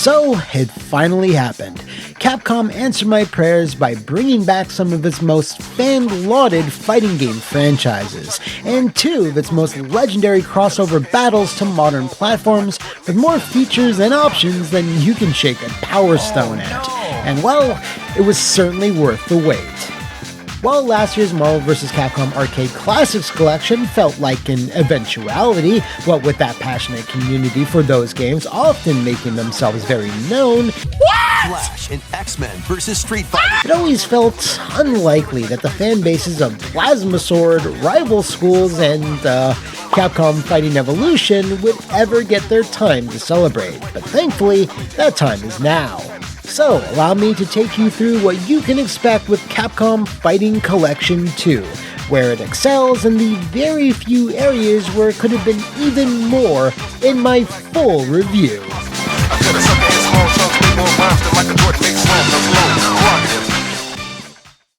So, it finally happened. Capcom answered my prayers by bringing back some of its most fan-lauded fighting game franchises, and two of its most legendary crossover battles to modern platforms with more features and options than you can shake a Power Stone at. And well, it was certainly worth the wait. While last year's Marvel vs. Capcom Arcade Classics collection felt like an eventuality, what with that passionate community for those games often making themselves very known, Flash and X-Men vs. Street Fighter. it always felt unlikely that the fan bases of Plasma Sword, Rival Schools, and Capcom Fighting Evolution would ever get their time to celebrate. But thankfully, that time is now. So, allow me to take you through what you can expect with Capcom Fighting Collection 2, where it excels in the very few areas where it could have been even more in my full review.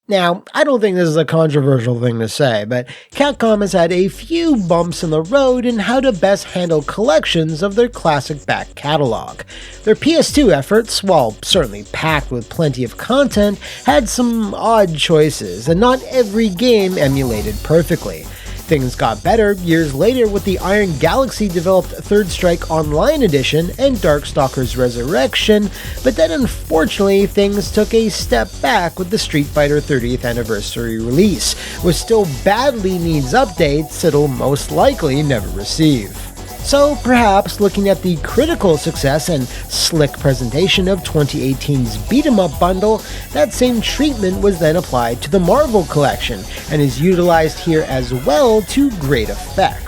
Now, I don't think this is a controversial thing to say, but Capcom has had a few bumps in the road in how to best handle collections of their classic back catalog. Their PS2 efforts, while certainly packed with plenty of content, had some odd choices, and not every game emulated perfectly. Things got better years later with the Iron Galaxy developed Third Strike Online Edition and Darkstalkers Resurrection, but then unfortunately things took a step back with the Street Fighter 30th Anniversary release, which still badly needs updates it'll most likely never receive. So perhaps looking at the critical success and slick presentation of 2018's Beat 'em Up bundle, that same treatment was then applied to the Marvel collection, and is utilized here as well to great effect.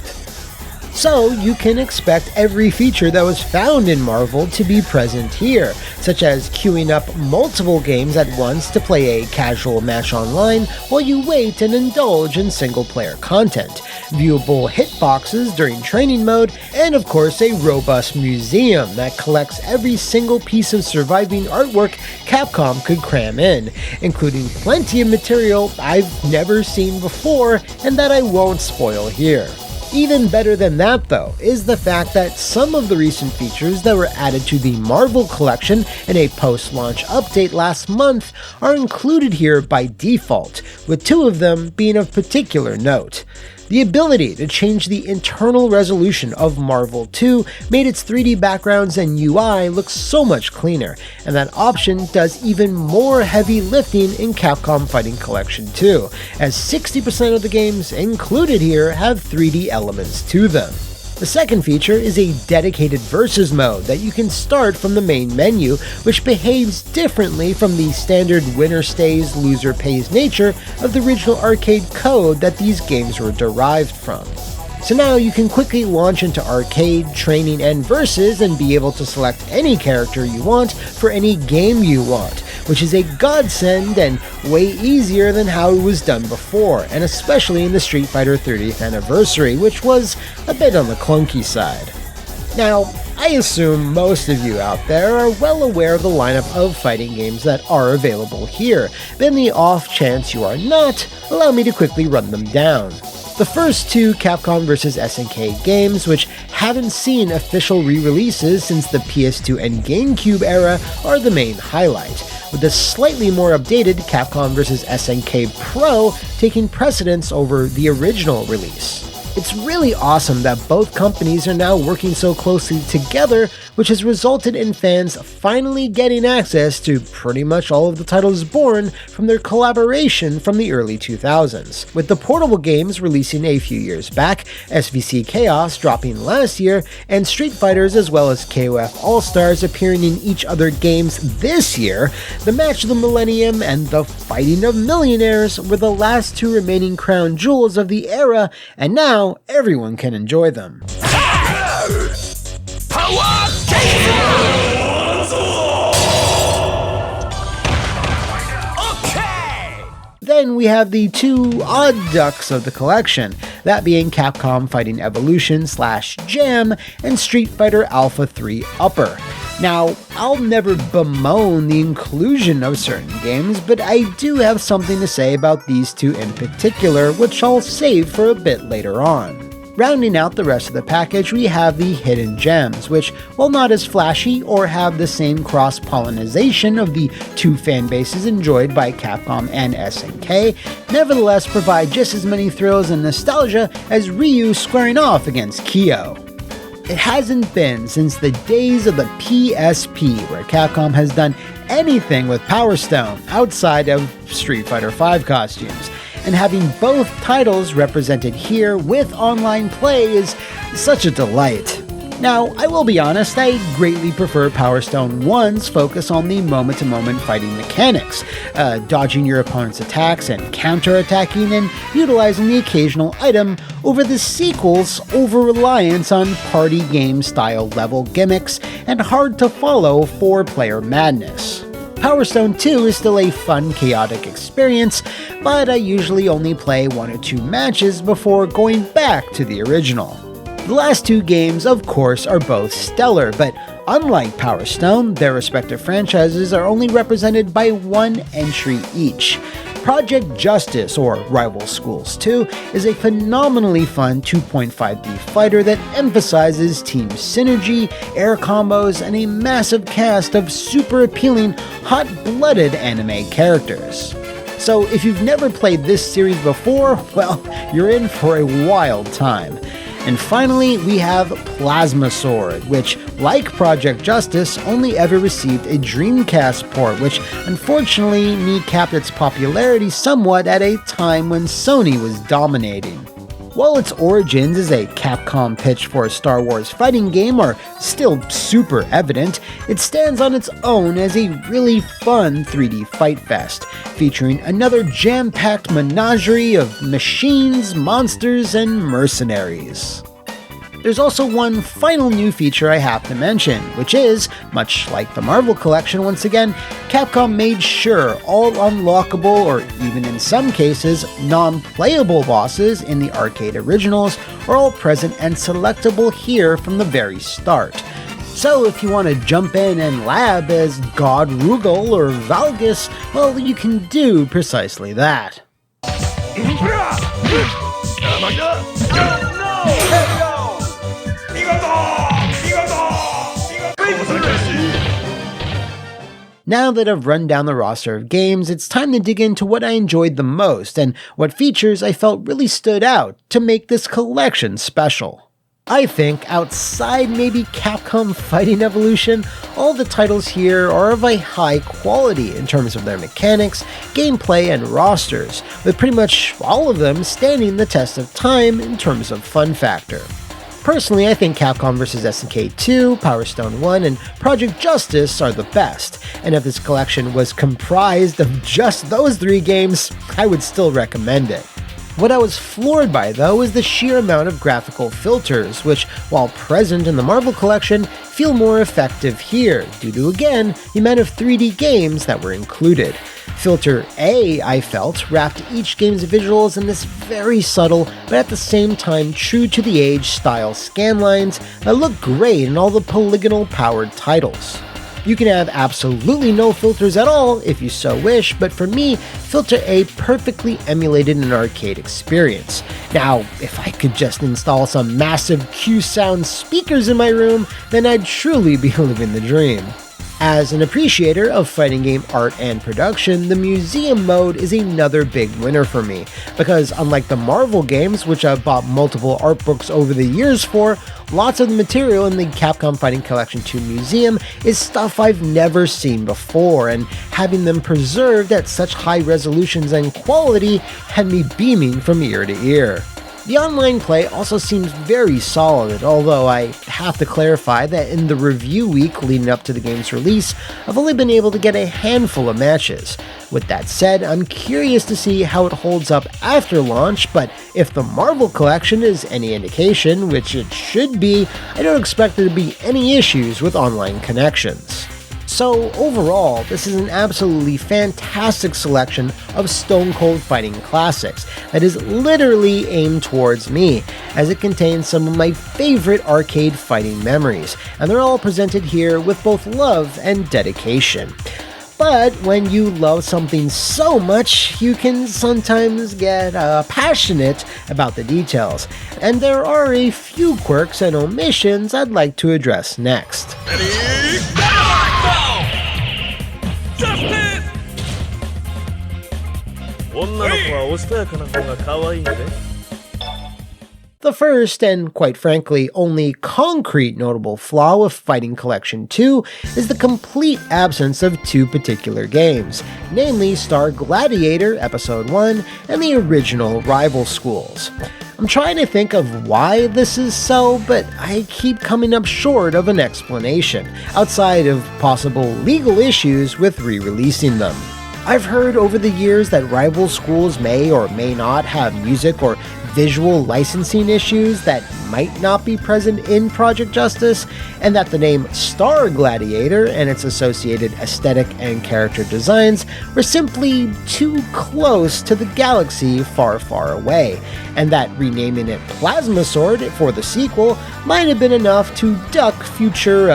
So you can expect every feature that was found in Marvel to be present here, such as queuing up multiple games at once to play a casual match online while you wait and indulge in single-player content, viewable hitboxes during training mode, and of course a robust museum that collects every single piece of surviving artwork Capcom could cram in, including plenty of material I've never seen before and that I won't spoil here. Even better than that, though, is the fact that some of the recent features that were added to the Marvel collection in a post-launch update last month are included here by default, with two of them being of particular note. The ability to change the internal resolution of Marvel 2 made its 3D backgrounds and UI look so much cleaner, and that option does even more heavy lifting in Capcom Fighting Collection 2, as 60% of the games included here have 3D elements to them. The second feature is a dedicated versus mode that you can start from the main menu, which behaves differently from the standard winner stays, loser pays nature of the original arcade code that these games were derived from. So now you can quickly launch into arcade, training, and versus and be able to select any character you want for any game you want, which is a godsend and way easier than how it was done before, and especially in the Street Fighter 30th Anniversary, which was a bit on the clunky side. Now, I assume most of you out there are well aware of the lineup of fighting games that are available here, but in the off chance you are not, allow me to quickly run them down. The first two Capcom vs. SNK games, which haven't seen official re-releases since the PS2 and GameCube era, are the main highlight, with the slightly more updated Capcom vs. SNK Pro taking precedence over the original release. It's really awesome that both companies are now working so closely together, which has resulted in fans finally getting access to pretty much all of the titles born from their collaboration from the early 2000s, with the portable games releasing a few years back, SVC Chaos dropping last year, and Street Fighters as well as KOF All-Stars appearing in each other games this year. The Match of the Millennium and the Fighting of Millionaires were the last two remaining crown jewels of the era, and now everyone can enjoy them. Then we have the two odd ducks of the collection, that being Capcom Fighting Evolution / Jam and Street Fighter Alpha 3 Upper. Now, I'll never bemoan the inclusion of certain games, but I do have something to say about these two in particular, which I'll save for a bit later on. Rounding out the rest of the package, we have the hidden gems, which, while not as flashy or have the same cross-pollination of the two fan bases enjoyed by Capcom and SNK, nevertheless provide just as many thrills and nostalgia as Ryu squaring off against Kyo. It hasn't been since the days of the PSP where Capcom has done anything with Power Stone outside of Street Fighter V costumes, and having both titles represented here with online play is such a delight. Now, I will be honest, I greatly prefer Power Stone 1's focus on the moment-to-moment fighting mechanics, dodging your opponent's attacks and counter-attacking and utilizing the occasional item, over the sequel's over-reliance on party game-style level gimmicks and hard-to-follow 4-player madness. Power Stone 2 is still a fun, chaotic experience, but I usually only play 1 or 2 matches before going back to the original. The last 2 games, of course, are both stellar, but unlike Power Stone, their respective franchises are only represented by 1 entry each. Project Justice, or Rival Schools 2, is a phenomenally fun 2.5D fighter that emphasizes team synergy, air combos, and a massive cast of super appealing, hot-blooded anime characters. So if you've never played this series before, well, you're in for a wild time. And finally, we have Plasma Sword, which, like Project Justice, only ever received a Dreamcast port, which unfortunately kneecapped its popularity somewhat at a time when Sony was dominating. While its origins as a Capcom pitch for a Star Wars fighting game are still super evident, it stands on its own as a really fun 3D fight fest, featuring another jam-packed menagerie of machines, monsters, and mercenaries. There's also one final new feature I have to mention, which is, much like the Marvel Collection once again, Capcom made sure all unlockable, or even in some cases, non-playable bosses in the arcade originals are all present and selectable here from the very start. So if you want to jump in and lab as God Rugal or Valgus, well, you can do precisely that. Now that I've run down the roster of games, it's time to dig into what I enjoyed the most and what features I felt really stood out to make this collection special. I think, outside maybe Capcom Fighting Evolution, all the titles here are of a high quality in terms of their mechanics, gameplay, and rosters, with pretty much all of them standing the test of time in terms of fun factor. Personally, I think Capcom vs. SNK 2, Power Stone 1, and Project Justice are the best, and if this collection was comprised of just those 3 games, I would still recommend it. What I was floored by, though, is the sheer amount of graphical filters, which, while present in the Marvel Collection, feel more effective here, due to, again, the amount of 3D games that were included. Filter A, I felt, wrapped each game's visuals in this very subtle, but at the same time true to the age style scanlines that look great in all the polygonal-powered titles. You can have absolutely no filters at all if you so wish, but for me, Filter A perfectly emulated an arcade experience. Now, if I could just install some massive Q-Sound speakers in my room, then I'd truly be living the dream. As an appreciator of fighting game art and production, the museum mode is another big winner for me, because unlike the Marvel games, which I've bought multiple art books over the years for, lots of the material in the Capcom Fighting Collection 2 museum is stuff I've never seen before, and having them preserved at such high resolutions and quality had me beaming from ear to ear. The online play also seems very solid, although I have to clarify that in the review week leading up to the game's release, I've only been able to get a handful of matches. With that said, I'm curious to see how it holds up after launch, but if the Marvel Collection is any indication, which it should be, I don't expect there to be any issues with online connections. So overall, this is an absolutely fantastic selection of Stone Cold fighting classics that is literally aimed towards me, as it contains some of my favorite arcade fighting memories, and they're all presented here with both love and dedication. But when you love something so much, you can sometimes get passionate about the details, and there are a few quirks and omissions I'd like to address next. Ready? Justice! 女の子はおしとやかな方が可愛いんで。 The first, and quite frankly, only concrete notable flaw with Fighting Collection 2 is the complete absence of two particular games, namely Star Gladiator Episode 1 and the original Rival Schools. I'm trying to think of why this is so, but I keep coming up short of an explanation, outside of possible legal issues with re-releasing them. I've heard over the years that Rival Schools may or may not have music or visual licensing issues that might not be present in Project Justice, and that the name Star Gladiator and its associated aesthetic and character designs were simply too close to the galaxy far, far away, and that renaming it Plasma Sword for the sequel might have been enough to duck future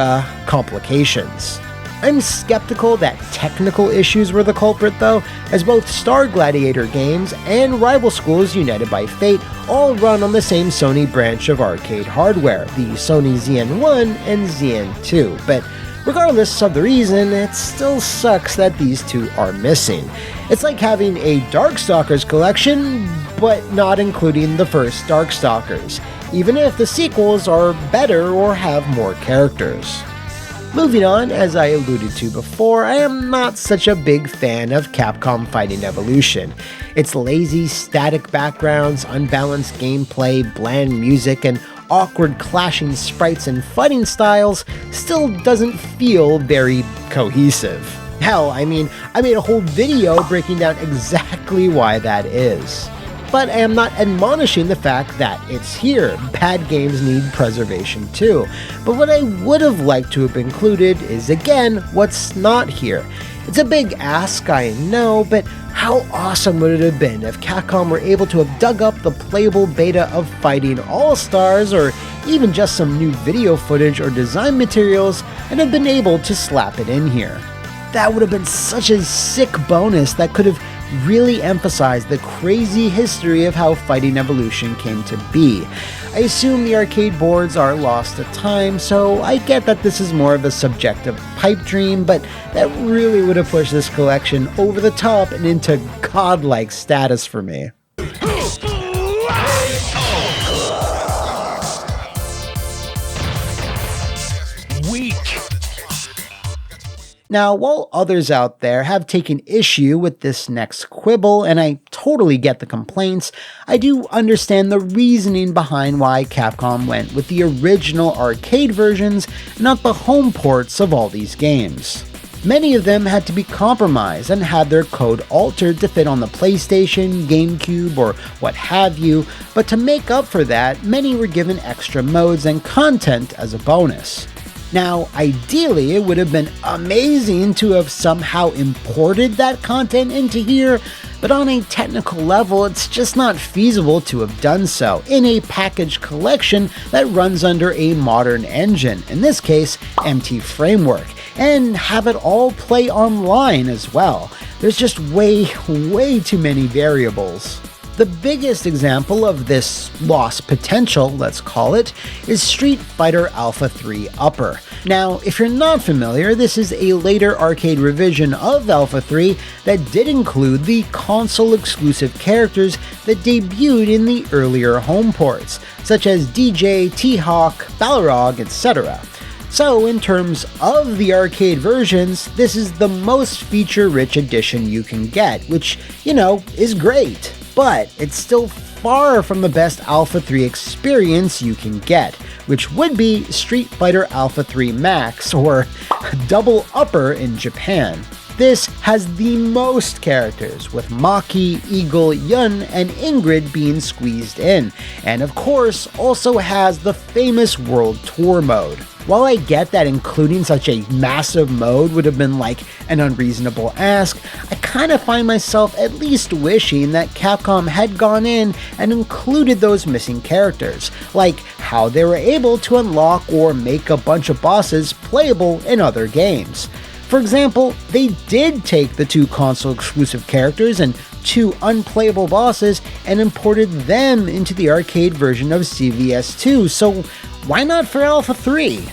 complications. I'm skeptical that technical issues were the culprit though, as both Star Gladiator games and Rival Schools United by Fate all run on the same Sony branch of arcade hardware, the Sony ZN1 and ZN2, but regardless of the reason, it still sucks that these two are missing. It's like having a Darkstalkers collection, but not including the first Darkstalkers, even if the sequels are better or have more characters. Moving on, as I alluded to before, I am not such a big fan of Capcom Fighting Evolution. Its lazy, static backgrounds, unbalanced gameplay, bland music, and awkward clashing sprites and fighting styles still doesn't feel very cohesive. Hell, I made a whole video breaking down exactly why that is. But I am not admonishing the fact that it's here. Bad games need preservation too. But what I would have liked to have included is, again, what's not here. It's a big ask, I know, but how awesome would it have been if Capcom were able to have dug up the playable beta of Fighting All-Stars, or even just some new video footage or design materials, and have been able to slap it in here. That would have been such a sick bonus that could have really emphasized the crazy history of how Fighting Evolution came to be. I assume the arcade boards are lost to time, so I get that this is more of a subjective pipe dream, but that really would have pushed this collection over the top and into godlike status for me. Now, while others out there have taken issue with this next quibble, and I totally get the complaints, I do understand the reasoning behind why Capcom went with the original arcade versions, not the home ports of all these games. Many of them had to be compromised and had their code altered to fit on the PlayStation, GameCube, or what have you, but to make up for that, many were given extra modes and content as a bonus. Now, ideally, it would have been amazing to have somehow imported that content into here, but on a technical level, it's just not feasible to have done so in a packaged collection that runs under a modern engine, in this case, MT Framework, and have it all play online as well. There's just way too many variables. The biggest example of this lost potential, let's call it, is Street Fighter Alpha 3 Upper. Now, if you're not familiar, this is a later arcade revision of Alpha 3 that did include the console-exclusive characters that debuted in the earlier home ports, such as DJ, T-Hawk, Balrog, etc. So, in terms of the arcade versions, this is the most feature-rich edition you can get, which, is great. But it's still far from the best Alpha 3 experience you can get, which would be Street Fighter Alpha 3 Max, or Double Upper in Japan. This has the most characters, with Maki, Eagle, Yun, and Ingrid being squeezed in, and of course also has the famous World Tour mode. While I get that including such a massive mode would have been like an unreasonable ask, I kind of find myself at least wishing that Capcom had gone in and included those missing characters, like how they were able to unlock or make a bunch of bosses playable in other games. For example, they did take the 2 console-exclusive characters and 2 unplayable bosses and imported them into the arcade version of CVS2, so why not for Alpha 3?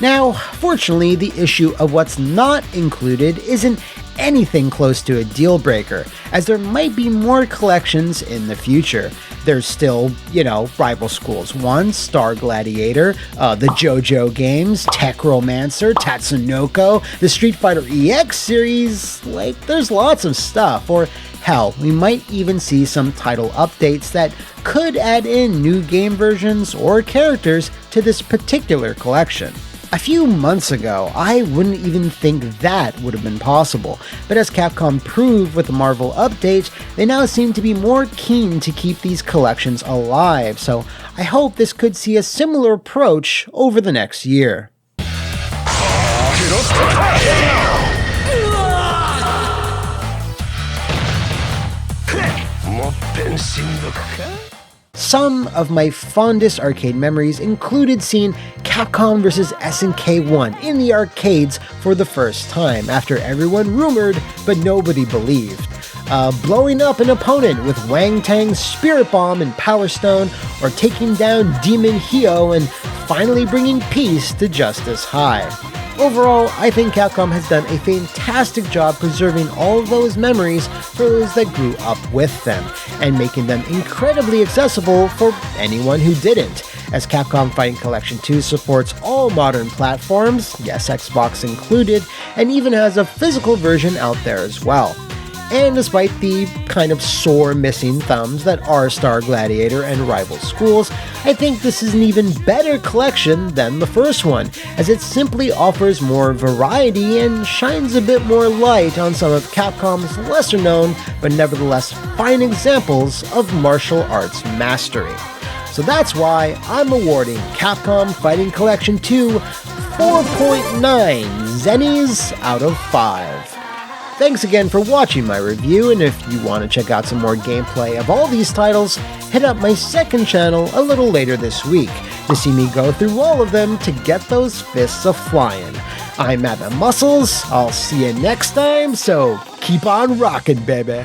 Now, fortunately, the issue of what's not included isn't anything close to a deal breaker, as there might be more collections in the future. There's still, Rival Schools 1, Star Gladiator, the JoJo games, Tech Romancer, Tatsunoko, the Street Fighter EX series, there's lots of stuff. Or hell, we might even see some title updates that could add in new game versions or characters to this particular collection. A few months ago, I wouldn't even think that would have been possible, but as Capcom proved with the Marvel update, they now seem to be more keen to keep these collections alive, so I hope this could see a similar approach over the next year. Some of my fondest arcade memories included seeing Capcom vs. SNK 1 in the arcades for the first time after everyone rumored but nobody believed. Blowing up an opponent with Wang Tang's Spirit Bomb and Power Stone, or taking down Demon Hio and finally bringing peace to Justice High. Overall, I think Capcom has done a fantastic job preserving all of those memories for those that grew up with them, and making them incredibly accessible for anyone who didn't, as Capcom Fighting Collection 2 supports all modern platforms, yes, Xbox included, and even has a physical version out there as well. And despite the kind of sore missing thumbs that are Star Gladiator and Rival Schools, I think this is an even better collection than the first one, as it simply offers more variety and shines a bit more light on some of Capcom's lesser known but nevertheless fine examples of martial arts mastery. So that's why I'm awarding Capcom Fighting Collection 2 4.9 Zennies out of 5. Thanks again for watching my review, and if you want to check out some more gameplay of all these titles, hit up my second channel a little later this week to see me go through all of them to get those fists a-flying. I'm McMuscles, I'll see you next time, so keep on rocking, baby.